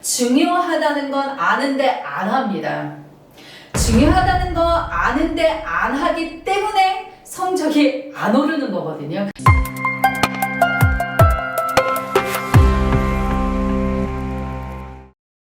중요하다는 건 아는데 안 합니다. 중요하다는 거 아는데 안 하기 때문에 성적이 안 오르는 거거든요.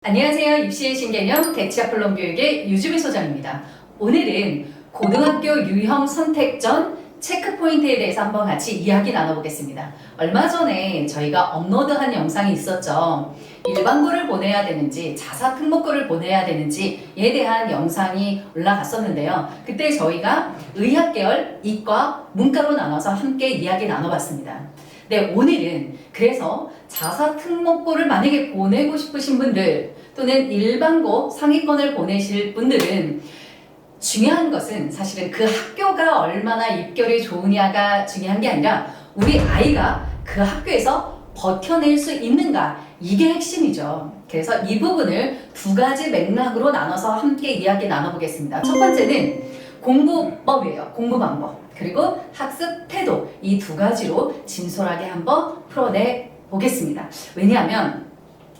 안녕하세요. 입시의 신개념 대치아플론 교육의 유주미 소장입니다. 오늘은 고등학교 유형 선택 전 체크포인트에 대해서 한번 같이 이야기 나눠보겠습니다. 얼마 전에 저희가 업로드한 영상이 있었죠. 일반고를 보내야 되는지 자사특목고를 보내야 되는지에 대한 영상이 올라갔었는데요. 그때 저희가 의학계열, 이과, 문과로 나눠서 함께 이야기 나눠봤습니다. 네, 오늘은 그래서 자사특목고를 만약에 보내고 싶으신 분들 또는 일반고 상위권을 보내실 분들은 중요한 것은 사실은 그 학교가 얼마나 입결이 좋으냐가 중요한 게 아니라 우리 아이가 그 학교에서 버텨낼 수 있는가, 이게 핵심이죠. 그래서 이 부분을 두 가지 맥락으로 나눠서 함께 이야기 나눠보겠습니다. 첫 번째는 공부법이에요. 공부 방법. 그리고 학습 태도. 이 두 가지로 진솔하게 한번 풀어내 보겠습니다. 왜냐하면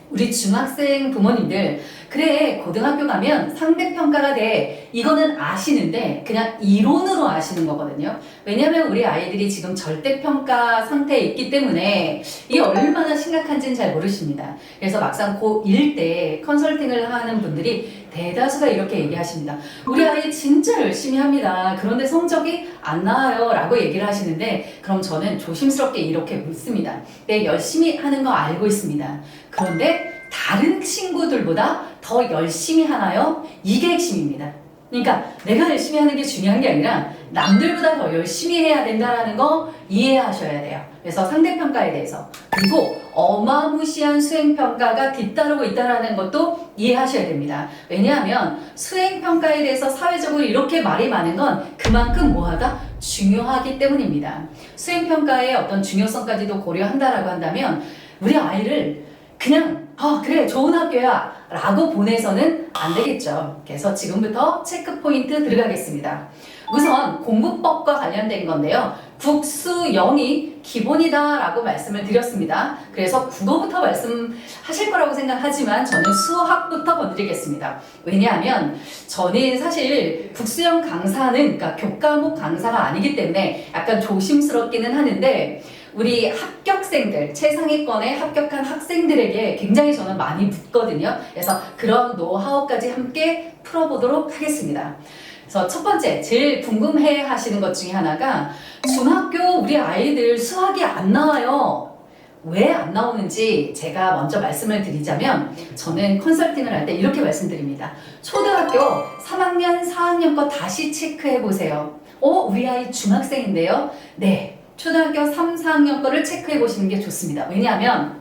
우리 중학생 부모님들, 그래 고등학교 가면 상대평가가 돼, 이거는 아시는데 그냥 이론으로 아시는 거거든요. 왜냐하면 우리 아이들이 지금 절대평가 상태에 있기 때문에 이게 얼마나 심각한지는 잘 모르십니다. 그래서 막상 고1 때 컨설팅을 하는 분들이 대다수가 이렇게 얘기하십니다. 우리 아이 진짜 열심히 합니다. 그런데 성적이 안 나와요 라고 얘기를 하시는데, 그럼 저는 조심스럽게 이렇게 묻습니다. 네, 열심히 하는 거 알고 있습니다. 그런데 다른 친구들보다 더 열심히 하나요? 이게 핵심입니다. 그러니까 내가 열심히 하는 게 중요한 게 아니라 남들보다 더 열심히 해야 된다는 거 이해하셔야 돼요. 그래서 상대평가에 대해서, 그리고 어마무시한 수행평가가 뒤따르고 있다는 것도 이해하셔야 됩니다. 왜냐하면 수행평가에 대해서 사회적으로 이렇게 말이 많은 건 그만큼 뭐하다? 중요하기 때문입니다. 수행평가의 어떤 중요성까지도 고려한다라고 한다면 우리 아이를 그냥 그래 좋은 학교야 라고 보내서는 안 되겠죠. 그래서 지금부터 체크포인트 들어가겠습니다. 우선 공부법과 관련된 건데요. 국수영이 기본이다 라고 말씀을 드렸습니다. 그래서 국어부터 말씀하실 거라고 생각하지만 저는 수학부터 건드리겠습니다. 왜냐하면 저는 사실 국수영 강사는 그러니까 교과목 강사가 아니기 때문에 약간 조심스럽기는 하는데, 우리 합격생들, 최상위권에 합격한 학생들에게 굉장히 저는 많이 묻거든요. 그래서 그런 노하우까지 함께 풀어보도록 하겠습니다. 그래서 첫 번째, 제일 궁금해 하시는 것 중에 하나가, 중학교 우리 아이들 수학이 안 나와요. 왜 안 나오는지 제가 먼저 말씀을 드리자면, 저는 컨설팅을 할 때 이렇게 말씀드립니다. 초등학교 3학년, 4학년 거 다시 체크해 보세요. 우리 아이 중학생인데요? 네. 초등학교 3, 4학년 거를 체크해 보시는 게 좋습니다. 왜냐하면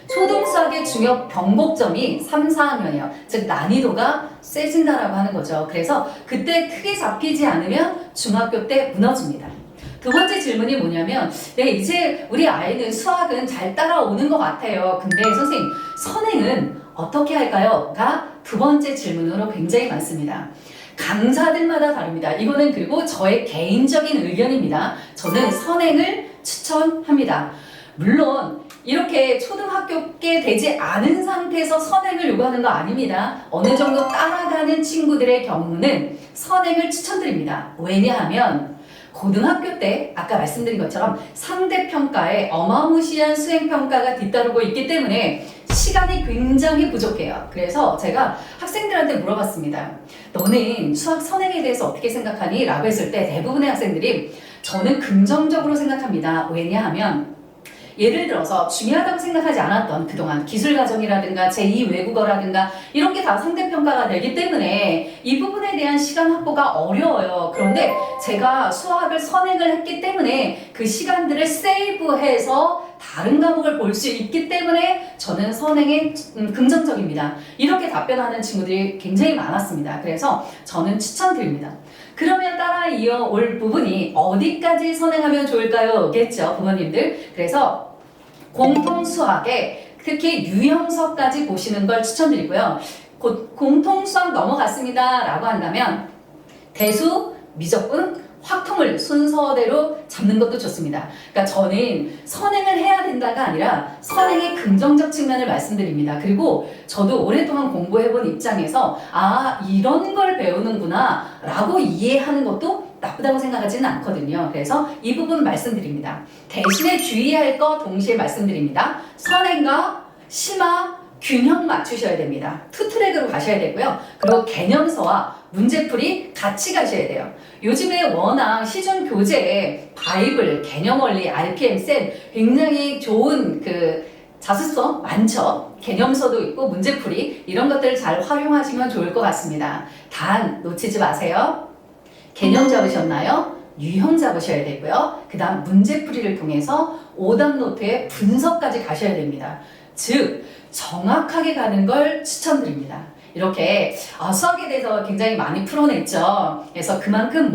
초등수학의 중요 변곡점이 3, 4학년이에요. 즉 난이도가 세진다라고 하는 거죠. 그래서 그때 크게 잡히지 않으면 중학교 때 무너집니다. 두 번째 질문이 뭐냐면, 네, 이제 우리 아이는 수학은 잘 따라오는 것 같아요. 근데 선생님, 선행은 어떻게 할까요? 가 두 번째 질문으로 굉장히 많습니다. 강사들마다 다릅니다. 이거는 그리고 저의 개인적인 의견입니다. 저는 선행을 추천합니다. 물론 이렇게 초등학교께 되지 않은 상태에서 선행을 요구하는 거 아닙니다. 어느 정도 따라가는 친구들의 경우는 선행을 추천드립니다. 왜냐하면 고등학교 때 아까 말씀드린 것처럼 상대평가에 어마무시한 수행평가가 뒤따르고 있기 때문에 시간이 굉장히 부족해요. 그래서 제가 학생들한테 물어봤습니다. 너는 수학 선행에 대해서 어떻게 생각하니? 라고 했을 때 대부분의 학생들이 저는 긍정적으로 생각합니다. 왜냐하면 예를 들어서 중요하다고 생각하지 않았던 그동안 기술과정이라든가 제2 외국어라든가 이런 게 다 상대평가가 되기 때문에 이 부분에 대한 시간 확보가 어려워요. 그런데 제가 수학을 선행을 했기 때문에 그 시간들을 세이브해서 다른 과목을 볼 수 있기 때문에 저는 선행에 긍정적입니다. 이렇게 답변하는 친구들이 굉장히 많았습니다. 그래서 저는 추천드립니다. 그러면 따라 이어올 부분이 어디까지 선행하면 좋을까요? 겠죠, 부모님들. 그래서 공통수학에 특히 유형서까지 보시는 걸 추천드리고요. 곧 공통수학 넘어갔습니다 라고 한다면 대수, 미적분, 확통을 순서대로 잡는 것도 좋습니다. 그러니까 저는 선행을 해야 된다가 아니라 선행의 긍정적 측면을 말씀드립니다. 그리고 저도 오랫동안 공부해본 입장에서 이런 걸 배우는구나 라고 이해하는 것도 나쁘다고 생각하지는 않거든요. 그래서 이 부분 말씀드립니다. 대신에 주의할 거 동시에 말씀드립니다. 선행과 심화, 균형 맞추셔야 됩니다. 투트랙으로 가셔야 되고요. 그리고 개념서와 문제풀이 같이 가셔야 돼요. 요즘에 워낙 시중 교재에 바이블, 개념원리, RPM, 쌤 굉장히 좋은 자습서 많죠. 개념서도 있고 문제풀이 이런 것들을 잘 활용하시면 좋을 것 같습니다. 단 놓치지 마세요. 개념 잡으셨나요? 유형 잡으셔야 되고요. 그 다음 문제풀이를 통해서 오답 노트의 분석까지 가셔야 됩니다. 즉 정확하게 가는 걸 추천드립니다. 이렇게 수학에 대해서 굉장히 많이 풀어냈죠. 그래서 그만큼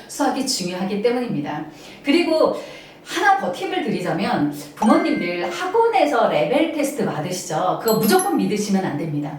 수학이 중요하기 때문입니다. 그리고 하나 더 팁을 드리자면 부모님들 학원에서 레벨 테스트 받으시죠. 그거 무조건 믿으시면 안 됩니다.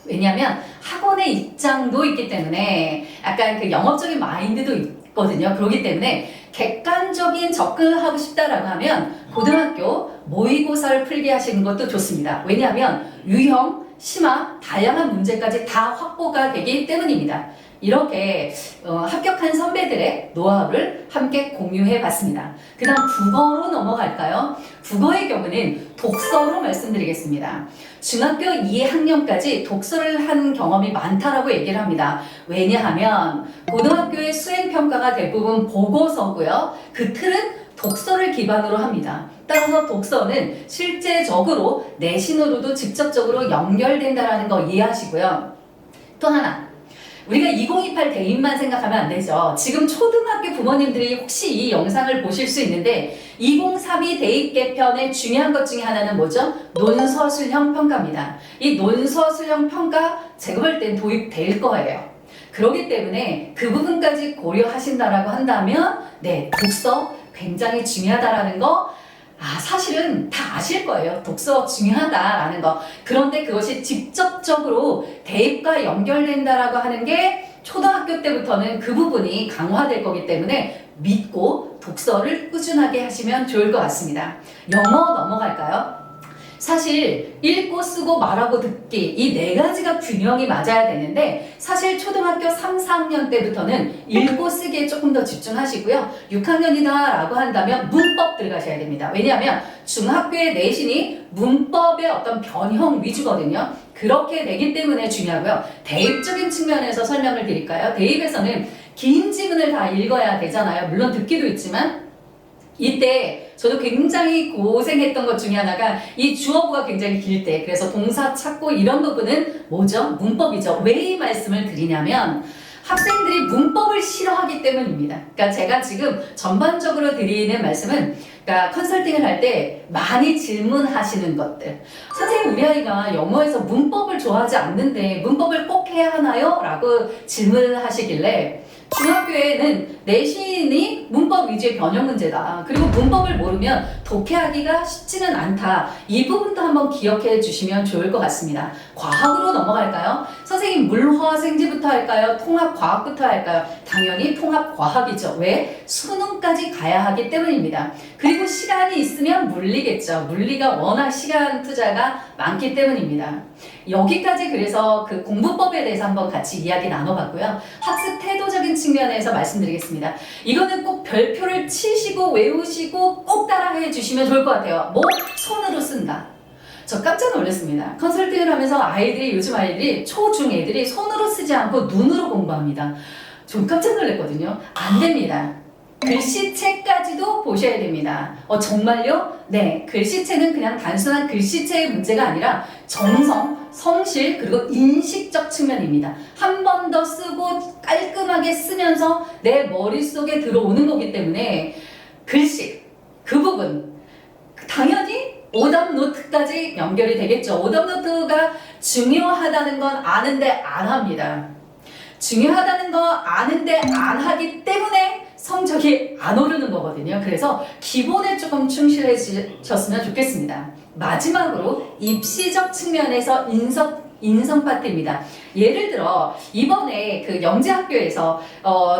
왜냐하면 학원의 입장도 있기 때문에 약간 영업적인 마인드도 있거든요. 그렇기 때문에 객관적인 접근을 하고 싶다라고 하면 고등학교 모의고사를 풀게 하시는 것도 좋습니다. 왜냐하면 유형, 심화, 다양한 문제까지 다 확보가 되기 때문입니다. 이렇게 합격한 선배들의 노하우를 함께 공유해 봤습니다. 그 다음 국어로 넘어갈까요? 국어의 경우는 독서로 말씀드리겠습니다. 중학교 2학년까지 독서를 한 경험이 많다라고 얘기를 합니다. 왜냐하면 고등학교의 수행평가가 대부분 보고서고요. 그 틀은 독서를 기반으로 합니다. 따라서 독서는 실제적으로 내신으로도 직접적으로 연결된다는 거 이해하시고요. 또 하나, 우리가 2028 대입만 생각하면 안 되죠. 지금 초등학교 부모님들이 혹시 이 영상을 보실 수 있는데 2032 대입 개편의 중요한 것 중에 하나는 뭐죠? 논서술형 평가입니다. 이 논서술형 평가 제가 볼 땐 도입될 거예요. 그렇기 때문에 그 부분까지 고려하신다라고 한다면 독서 굉장히 중요하다라는 거 사실은 다 아실 거예요. 독서 중요하다라는 거. 그런데 그것이 직접적으로 대입과 연결된다라고 하는 게 초등학교 때부터는 그 부분이 강화될 거기 때문에 믿고 독서를 꾸준하게 하시면 좋을 것 같습니다. 영어 넘어갈까요? 사실 읽고 쓰고 말하고 듣기 이 네 가지가 균형이 맞아야 되는데 사실 초등학교 3, 4학년 때부터는 읽고 쓰기에 조금 더 집중하시고요. 6학년이다 라고 한다면 문법 들어가셔야 됩니다. 왜냐하면 중학교의 내신이 문법의 어떤 변형 위주거든요. 그렇게 되기 때문에 중요하고요. 대입적인 측면에서 설명을 드릴까요? 대입에서는 긴 지문을 다 읽어야 되잖아요. 물론 듣기도 있지만 이때 저도 굉장히 고생했던 것 중에 하나가 이 주어부가 굉장히 길 때, 그래서 동사 찾고 이런 부분은 뭐죠? 문법이죠. 왜 이 말씀을 드리냐면 학생들이 문법을 싫어하기 때문입니다. 그러니까 제가 지금 전반적으로 드리는 말씀은 컨설팅을 할 때 많이 질문하시는 것들. 선생님, 우리 아이가 영어에서 문법을 좋아하지 않는데 문법을 꼭 해야 하나요? 라고 질문을 하시길래 중학교에는 내신이 문법 위주의 변형 문제다. 그리고 문법을 모르면 독해하기가 쉽지는 않다. 이 부분도 한번 기억해 주시면 좋을 것 같습니다. 과학으로 넘어갈까요? 선생님, 물화생지부터 할까요? 통합과학부터 할까요? 당연히 통합과학이죠. 왜? 수능까지 가야 하기 때문입니다. 그리고 시간이 있으면 물리겠죠. 물리가 워낙 시간 투자가 많기 때문입니다. 여기까지 그래서 그 공부법에 대해서 한번 같이 이야기 나눠봤고요. 학습 태도적인 측면에서 말씀드리겠습니다. 이거는 꼭 별표를 치시고 외우시고 꼭 따라해 주시면 좋을 것 같아요. 손으로 쓴다. 저 깜짝 놀랐습니다. 컨설팅을 하면서 요즘 아이들이 초중 애들이 손으로 쓰지 않고 눈으로 공부합니다. 좀 깜짝 놀랐거든요. 안 됩니다. 글씨체까지도 보셔야 됩니다. 정말요? 네, 글씨체는 그냥 단순한 글씨체의 문제가 아니라 정성, 성실, 그리고 인식적 측면입니다. 한 번 더 쓰고 깔끔하게 쓰면서 내 머릿속에 들어오는 거기 때문에 글씨, 그 부분 당연히 오답 노트까지 연결이 되겠죠. 오답 노트가 중요하다는 건 아는데 안 합니다. 중요하다는 거 아는데 안 하기 때문에 성적이 안 오르는 거거든요. 그래서 기본에 조금 충실해주셨으면 좋겠습니다. 마지막으로 입시적 측면에서 인성 파트입니다. 예를 들어 이번에 그 영재학교에서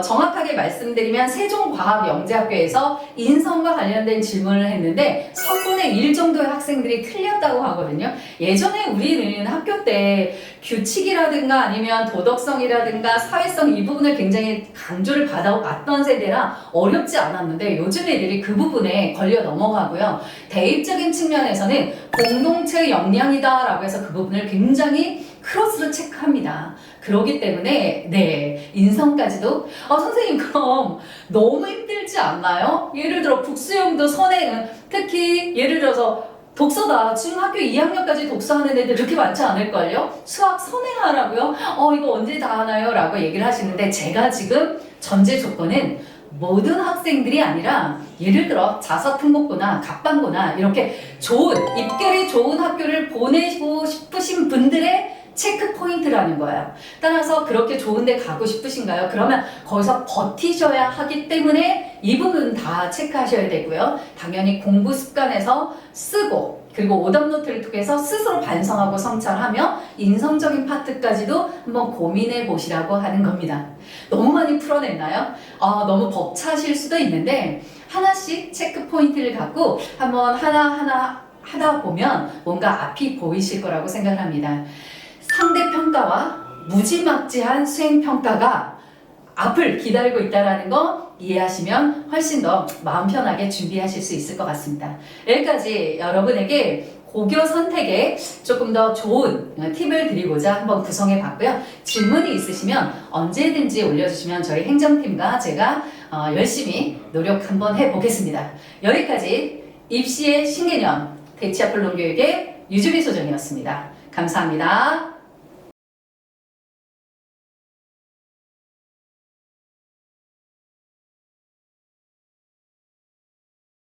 정확하게 말씀드리면 세종과학영재학교에서 인성과 관련된 질문을 했는데 3분의 1 정도의 학생들이 틀렸다고 하거든요. 예전에 우리는 학교 때 규칙이라든가 아니면 도덕성이라든가 사회성 이 부분을 굉장히 강조를 받아왔던 세대라 어렵지 않았는데 요즘 애들이 그 부분에 걸려 넘어가고요. 대입적인 측면에서는 공동체 역량이다 라고 해서 그 부분을 굉장히 크로스로 체크합니다. 그렇기 때문에 네 인성까지도 선생님 그럼 너무 힘들지 않나요? 예를 들어 국수형도 선행은 특히 예를 들어서 독서다. 중학교 2학년까지 독서하는 애들 그렇게 많지 않을걸요? 수학 선행하라고요? 이거 언제 다 하나요? 라고 얘기를 하시는데 제가 지금 전제 조건은 모든 학생들이 아니라 예를 들어 자서특목고나 갑반고나 이렇게 좋은 입결이 좋은 학교를 보내고 싶으신 분들의 체크 포인트라는 거예요. 따라서 그렇게 좋은데 가고 싶으신가요? 그러면 거기서 버티셔야 하기 때문에 이 부분 다 체크하셔야 되고요. 당연히 공부 습관에서 쓰고 그리고 오답노트를 통해서 스스로 반성하고 성찰하며 인성적인 파트까지도 한번 고민해 보시라고 하는 겁니다. 너무 많이 풀어냈나요? 너무 벅차실 수도 있는데 하나씩 체크 포인트를 갖고 한번 하나하나 하다 보면 뭔가 앞이 보이실 거라고 생각합니다. 상대 평가와 무지막지한 수행 평가가 앞을 기다리고 있다는 거 이해하시면 훨씬 더 마음 편하게 준비하실 수 있을 것 같습니다. 여기까지 여러분에게 고교 선택에 조금 더 좋은 팁을 드리고자 한번 구성해 봤고요. 질문이 있으시면 언제든지 올려주시면 저희 행정팀과 제가 열심히 노력 한번 해보겠습니다. 여기까지 입시의 신개념 대치아플론 교육의 유주비 소정이었습니다. 감사합니다.